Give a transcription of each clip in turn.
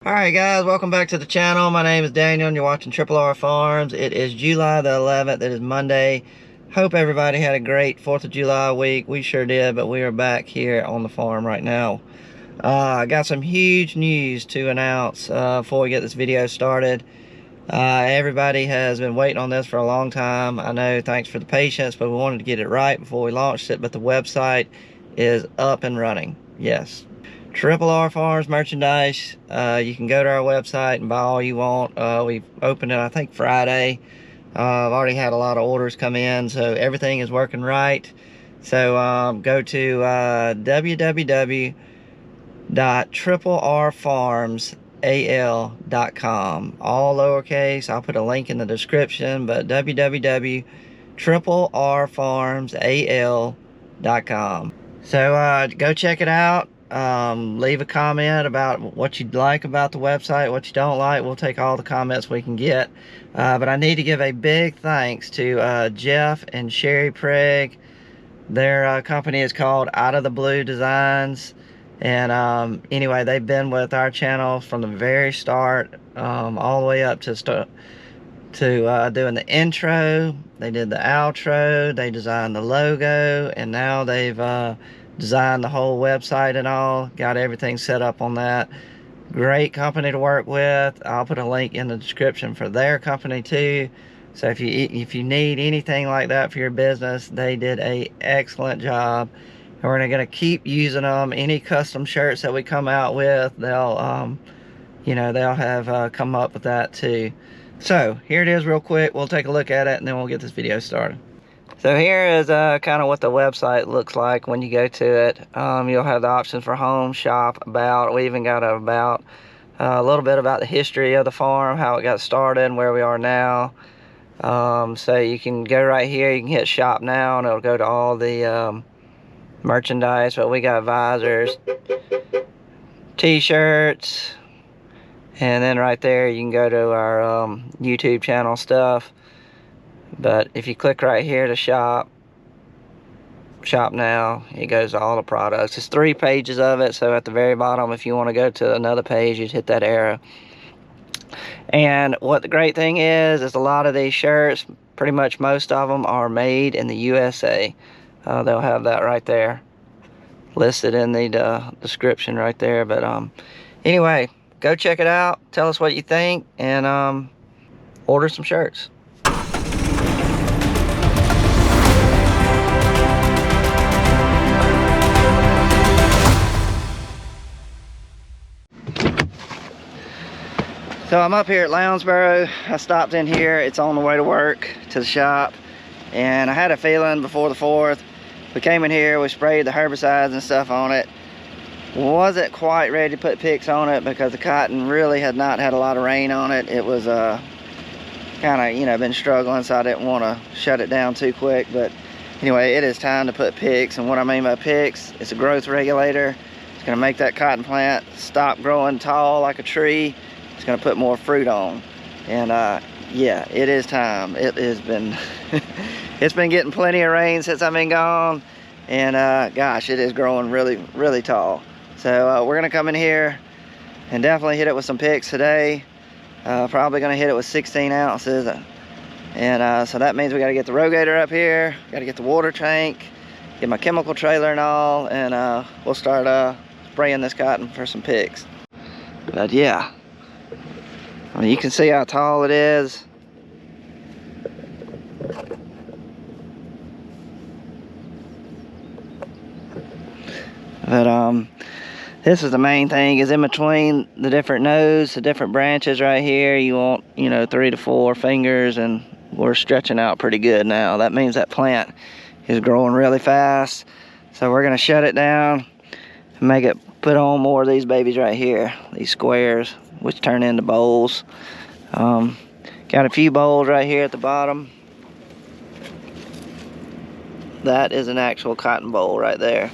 Alright guys, welcome back to the channel. My name is Daniel and you're watching Triple R Farms. It is July the 11th. It is Monday. Hope everybody had a great 4th of July week. We sure did, but we are back here on the farm right now. I got some huge news to announce before we get this video started. Everybody has been waiting on this for a long time. I know, thanks for the patience, but we wanted to get it right before we launched it. But the website is up and running. Yes. Triple R Farms merchandise. You can go to our website and buy all you want. We've opened it, I think, Friday. I've already had a lot of orders come in, so everything is working right. So go to www.triplerfarmsal.com. All lowercase. I'll put a link in the description, but www.triplerfarmsal.com. So go check it out. Leave a comment about what you'd like about the website, what you don't like. We'll take all the comments we can get. But I need to give a big thanks to Jeff and Sherry Prigg. Their company is called Out of the Blue Designs. And anyway, they've been with our channel from the very start, all the way up to doing the intro. They did the outro, they designed the logo, and now they've designed the whole website and all. Got everything set up on that. Great company to work with. I'll put a link in the description for their company too. So if you need anything like that for your business, they did a excellent job. And we're going to keep using them. Any custom shirts that we come out with, they'll they'll have come up with that too. So here it is real quick. We'll take a look at it and then we'll get this video started. So here is kind of what the website looks like when you go to it. You'll have the options for home, shop, about. We even got about a little bit about the history of the farm, how it got started, and where we are now. So you can go right here, you can hit shop now, and it'll go to all the merchandise. But we got visors, t-shirts, and then right there you can go to our YouTube channel stuff. But if you click right here to shop now, it goes to all the products. It's 3 pages of it, so at the very bottom, if you want to go to another page, you'd hit that arrow. And what the great thing is a lot of these shirts, pretty much most of them, are made in the USA. They'll have that right there listed in the description right there. But anyway, go check it out, tell us what you think, and order some shirts. So I'm up here at Lounsboro. I stopped in here. It's on the way to work, to the shop. And I had a feeling before the 4th. We came in here, we sprayed the herbicides and stuff on it. Wasn't quite ready to put picks on it because the cotton really had not had a lot of rain on it. It was kind of, been struggling, so I didn't want to shut it down too quick. But anyway, it is time to put picks. And what I mean by picks, it's a growth regulator. It's going to make that cotton plant stop growing tall like a tree. It's going to put more fruit on. And yeah, it is time. It has been it's been getting plenty of rain since I've been gone, and gosh, it is growing really tall. So we're going to come in here and definitely hit it with some picks today. Probably going to hit it with 16 ounces. And so that means we got to get the rogator up here, got to get the water tank, get my chemical trailer and all, and we'll start spraying this cotton for some picks. But yeah, I mean, you can see how tall it is. But this is the main thing, is in between the different nodes, the different branches right here, you want, 3 to 4 fingers, and we're stretching out pretty good now. That means that plant is growing really fast. So we're gonna shut it down and make it put on more of these babies right here, these squares, which turn into bowls. Got a few bowls right here at the bottom. That is an actual cotton bowl right there.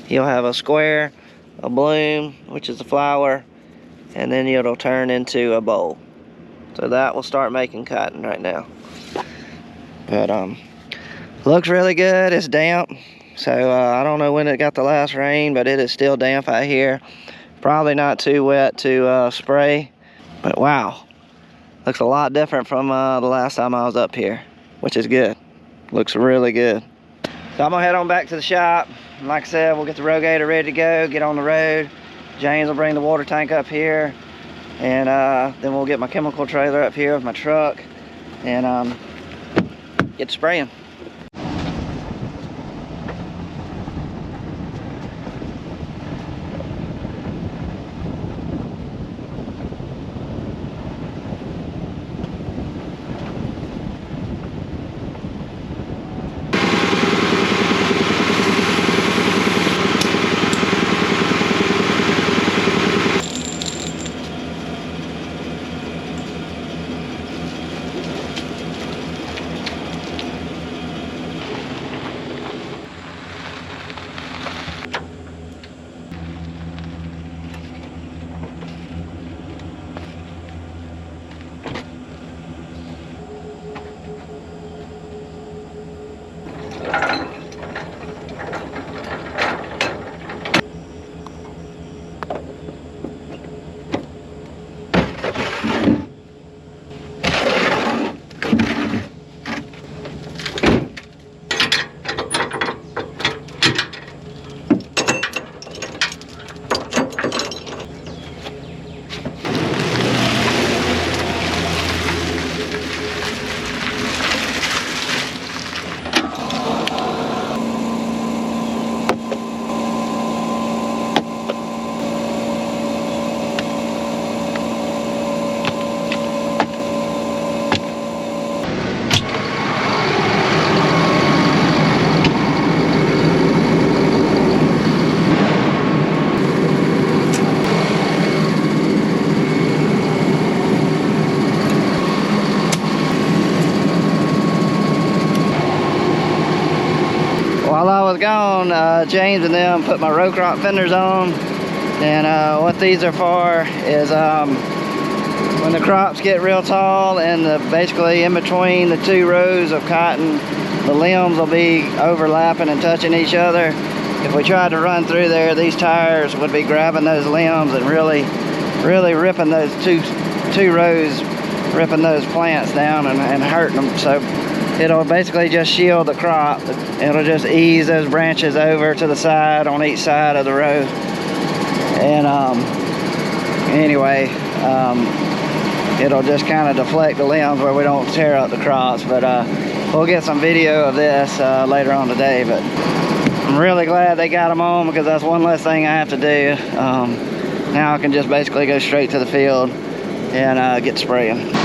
You'll have a square, a bloom, which is a flower, and then it'll turn into a bowl. So that will start making cotton right now. But looks really good. It's damp, so I don't know when it got the last rain, but it is still damp out here. Probably not too wet to spray, but wow, looks a lot different from the last time I was up here, which is good. Looks really good. So I'm gonna head on back to the shop. Like I said, we'll get the Rogator ready to go, get on the road. James will bring the water tank up here, and then we'll get my chemical trailer up here with my truck, and get spraying. While I was gone, James and them put my row crop fenders on, and what these are for is when the crops get real tall and basically in between the two rows of cotton, the limbs will be overlapping and touching each other. If we tried to run through there, these tires would be grabbing those limbs and really ripping those two rows, ripping those plants down and hurting them. So it'll basically just shield the crop. It'll just ease those branches over to the side on each side of the row. And anyway, it'll just kind of deflect the limbs where we don't tear up the crops. But we'll get some video of this later on today. But I'm really glad they got them on, because that's one less thing I have to do. Now I can just basically go straight to the field and get spraying.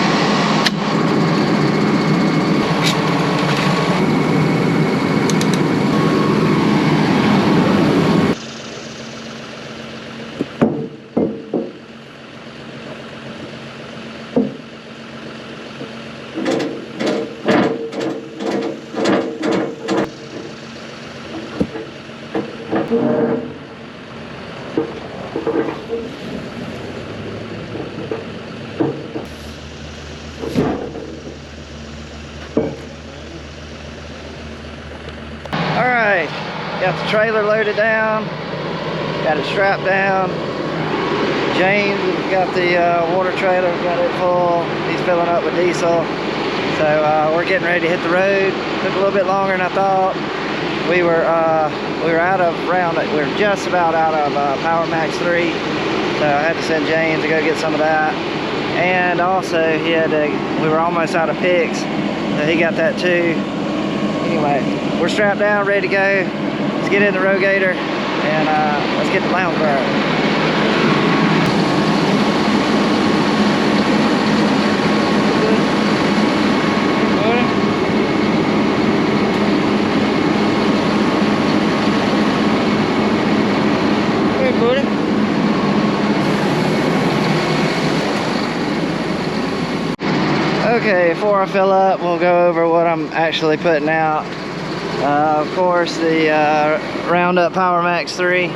Alright, got the trailer loaded down, got it strapped down. James got the water trailer, got it full. He's filling up with diesel. So we're getting ready to hit the road. Took a little bit longer than I thought. We were out of we were just about out of Power Max 3. So I had to send James to go get some of that. And also we were almost out of picks, so he got that too. Anyway, we're strapped down, ready to go. Let's get in the Rogator and let's get the Lounsboro. Okay, before I fill up, we'll go over what I'm actually putting out. Of course, the Roundup Power Max 3.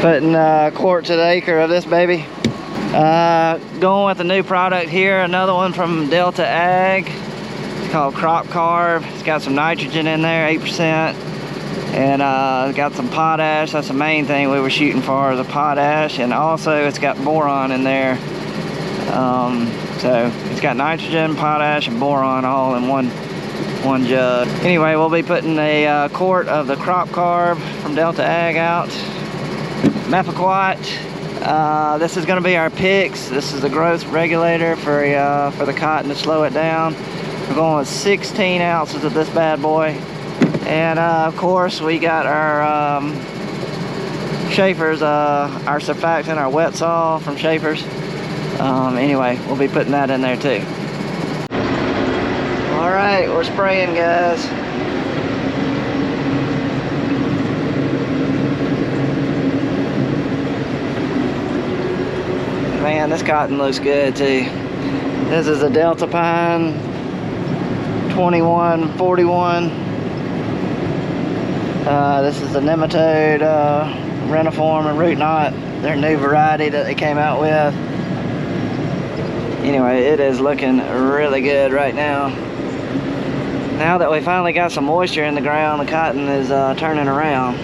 Putting a quart to the acre of this baby. Going with a new product here, another one from Delta Ag. It's called Crop Carb. It's got some nitrogen in there, 8%. And got some potash. That's the main thing we were shooting for, the potash. And also it's got boron in there. So it's got nitrogen, potash, and boron all in one jug. Anyway, we'll be putting a quart of the crop carb from Delta Ag out. Mefequat. This is going to be our PIX. This is the growth regulator for the cotton to slow it down. We're going with 16 ounces of this bad boy. And of course we got our Schaefer's, our surfactant, our wet saw from Schaefer's. Anyway, we'll be putting that in there too. All right, we're spraying, guys. Man, this cotton looks good too. This is a Delta Pine 2141. This is the nematode reniform and root knot, their new variety that they came out with. Anyway, it is looking really good right now. Now that we finally got some moisture in the ground, the cotton is turning around.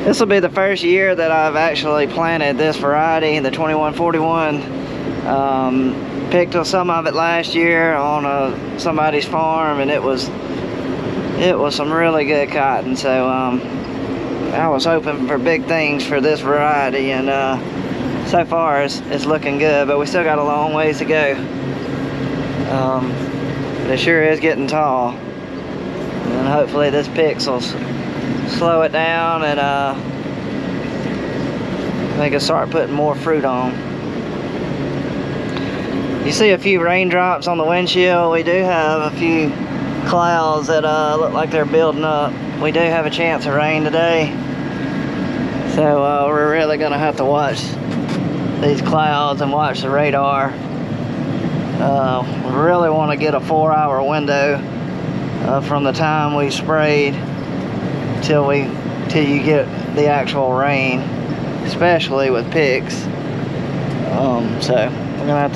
This will be the first year that I've actually planted this variety, the 2141. Picked some of it last year on somebody's farm, and it was some really good cotton. So I was hoping for big things for this variety, and so far it's looking good. But we still got a long ways to go. But it sure is getting tall, and hopefully this PIX will slow it down and make it start putting more fruit on. You see a few raindrops on the windshield. We do have a few clouds that look like they're building up. We do have a chance of rain today, so we're really gonna have to watch these clouds and watch the radar. We really want to get a 4-hour window from the time we sprayed till you get the actual rain, especially with PIX. So we're gonna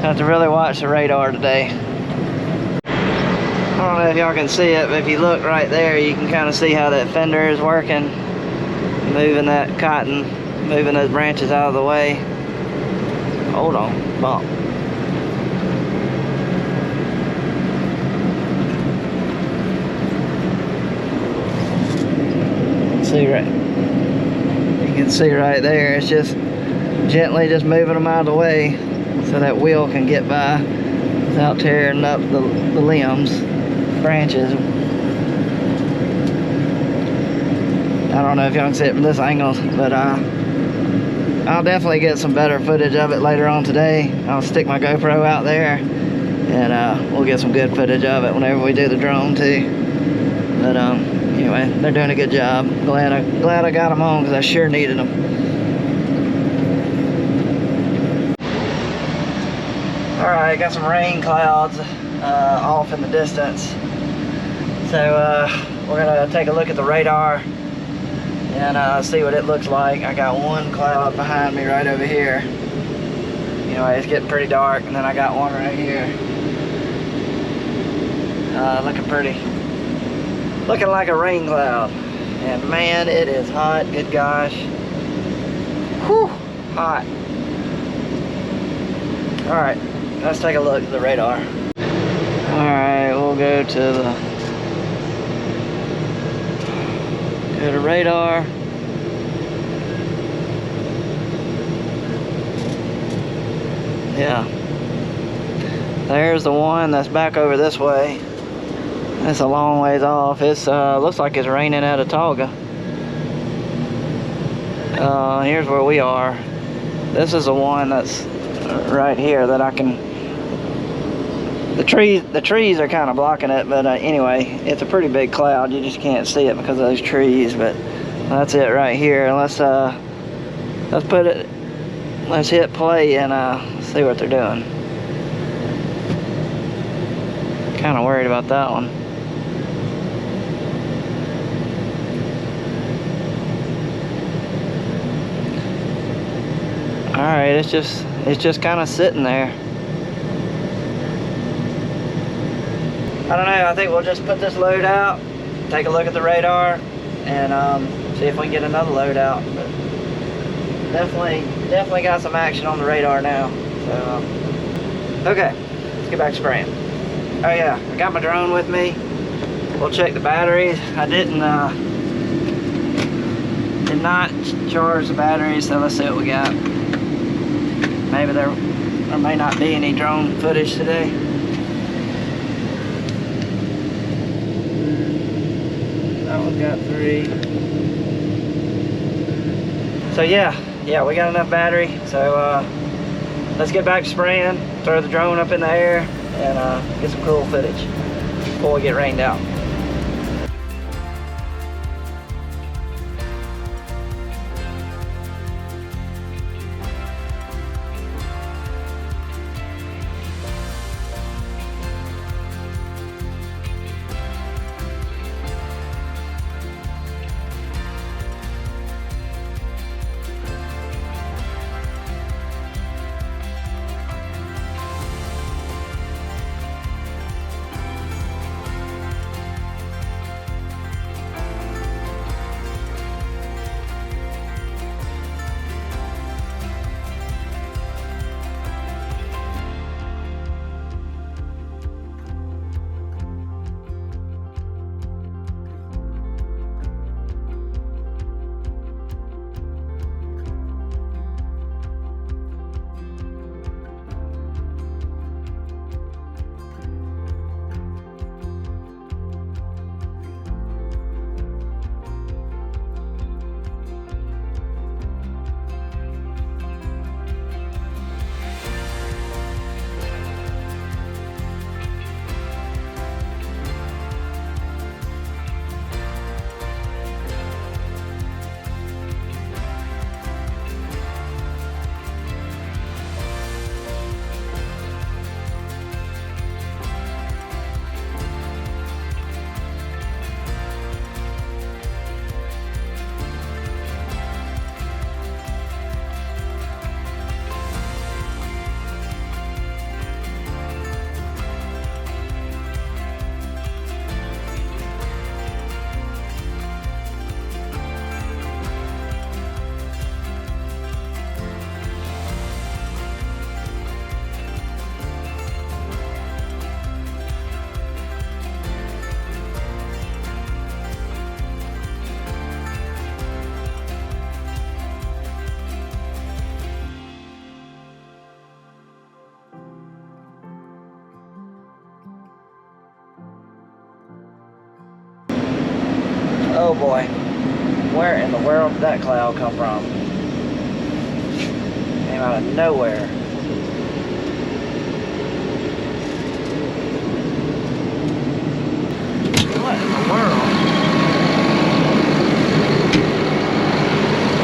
have to really watch the radar today. I don't know if y'all can see it, but if you look right there, you can kind of see how that fender is working, moving that cotton, moving those branches out of the way. Hold on, bump. You can see right there, it's just gently just moving them out of the way so that wheel can get by without tearing up the limbs, branches. I don't know if y'all can see it from this angle, but I'll definitely get some better footage of it later on today. I'll stick my GoPro out there, and we'll get some good footage of it whenever we do the drone too. But anyway, they're doing a good job. Glad I got them on, because I sure needed them. All right, got some rain clouds off in the distance. So we're gonna take a look at the radar and see what it looks like. I got one cloud behind me right over here. Anyway, it's getting pretty dark, and then I got one right here. Looking pretty. Looking like a rain cloud. And man, it is hot, good gosh. Whew, hot. Alright, let's take a look at the radar. Alright, we'll go to the radar. Yeah. There's the one that's back over this way. That's a long ways off. It's looks like it's raining at Autauga. Here's where we are. This is the one that's right here that I can. The trees are kind of blocking it, but anyway, it's a pretty big cloud. You just can't see it because of those trees. But that's it right here. Let's hit play and see what they're doing. Kind of worried about that one. All right, it's just kind of sitting there. I don't know. I think we'll just put this load out, take a look at the radar, and see if we can get another load out. But definitely got some action on the radar now. So okay, let's get back to spraying. Oh yeah, I got my drone with me. We'll check the batteries. I did not charge the batteries, so let's see what we got. Maybe there may not be any drone footage today. That one's got 3. So yeah, we got enough battery. So let's get back to spraying, throw the drone up in the air, and get some cool footage before we get rained out. Oh boy, where in the world did that cloud come from? Came out of nowhere. What in the world?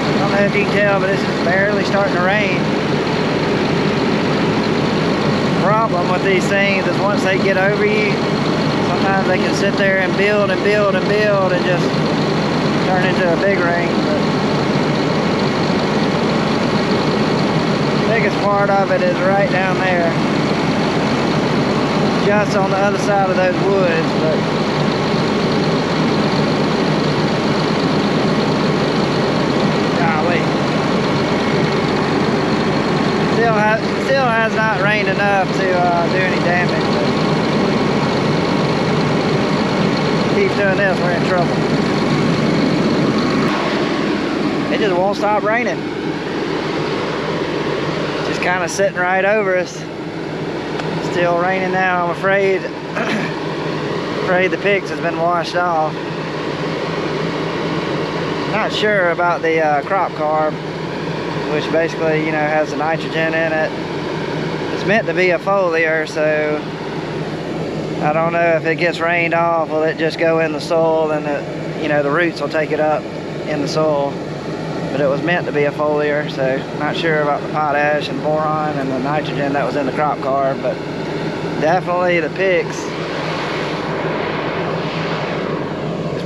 I don't know if you can tell, but it's barely starting to rain. The problem with these things is once they get over you, sometimes they can sit there and build and build and build and just turn into a big rain. But the biggest part of it is right down there, just on the other side of those woods. But golly, still has not rained enough to do any damage. But keeps doing this, we're in trouble. It just won't stop raining. Just kind of sitting right over us. Still raining now, I'm afraid. Afraid the pigs has been washed off. Not sure about the crop carb, which basically, you know, has the nitrogen in it. It's meant to be a foliar, so I don't know if it gets rained off, will it just go in the soil and the roots will take it up in the soil. But it was meant to be a foliar, so not sure about the potash and boron and the nitrogen that was in the crop carb, but definitely the picks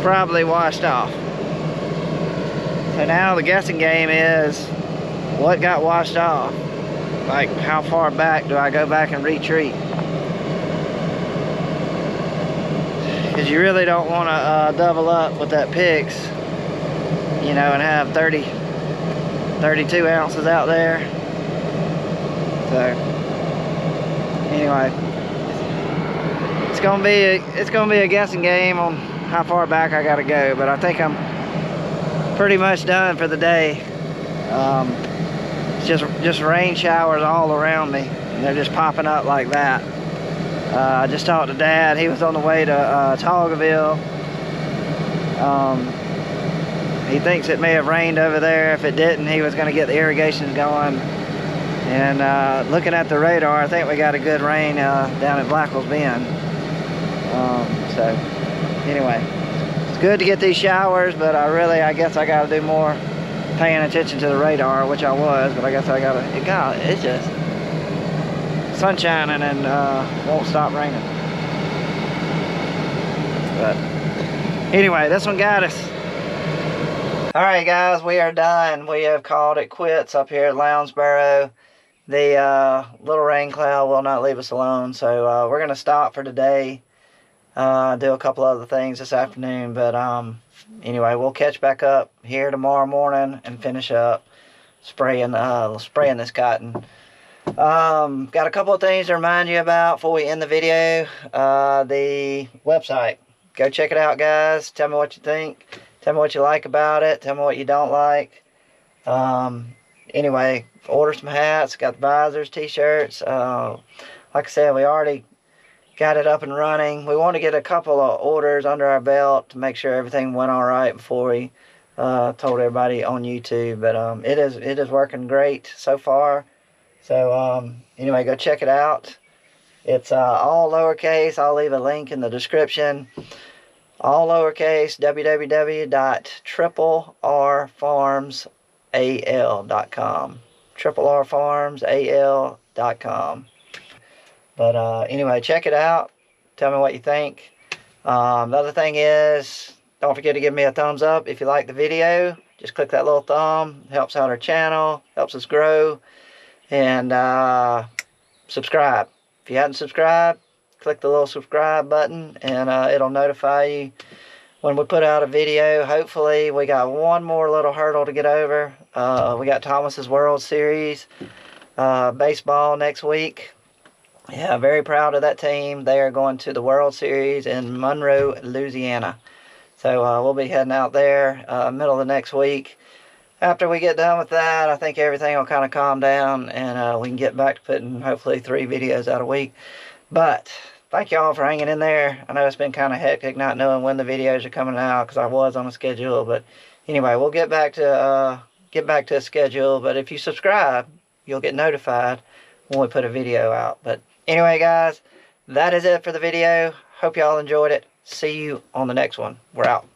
probably washed off. So now the guessing game is what got washed off. Like, how far back do I go back and retreat? Because you really don't want to double up with that PIX, you know, and have 32 ounces out there. So anyway, it's gonna be a guessing game on how far back I gotta go, but I think I'm pretty much done for the day. It's just rain showers all around me, and they're just popping up like that. I just talked to Dad. He was on the way to Tolgaville. He thinks it may have rained over there. If it didn't, he was going to get the irrigation going. And looking at the radar, I think we got a good rain down at Blackwell's Bend. So anyway, it's good to get these showers, but I guess I got to do more paying attention to the radar, which I was, but I guess it's just sunshining and won't stop raining. But anyway, this one got us. All right, guys, we are done. We have called it quits up here at Lounsboro. The little rain cloud will not leave us alone, so we're going to stop for today. Do a couple other things this afternoon, but anyway, we'll catch back up here tomorrow morning and finish up spraying this cotton. Got a couple of things to remind you about before we end the video. The website, go check it out, guys. Tell me what you think. Tell me what you like about it. Tell me what you don't like. Anyway, order some hats. Got the visors, t-shirts. Like I said, we already got it up and running. We want to get a couple of orders under our belt to make sure everything went all right before we told everybody on YouTube. But it is working great so far. So anyway, go check it out. It's all lowercase. I'll leave a link in the description. All lowercase, www.rrfarmsal.com. rrfarmsal.com. But anyway, check it out. Tell me what you think. The other thing is, don't forget to give me a thumbs up if you like the video. Just click that little thumb. It helps out our channel, helps us grow. And subscribe. If you haven't subscribed, click the little subscribe button, and it'll notify you when we put out a video. Hopefully, we got one more little hurdle to get over. We got Thomas's World Series baseball next week. Yeah, very proud of that team. They are going to the World Series in Monroe, Louisiana. So we'll be heading out there middle of the next week. After we get done with that, I think everything will kind of calm down, and we can get back to putting hopefully 3 videos out a week. But thank y'all for hanging in there. I know it's been kind of hectic not knowing when the videos are coming out because I was on a schedule. But anyway, we'll get back to a schedule. But if you subscribe, you'll get notified when we put a video out. But anyway, guys, that is it for the video. Hope y'all enjoyed it. See you on the next one. We're out.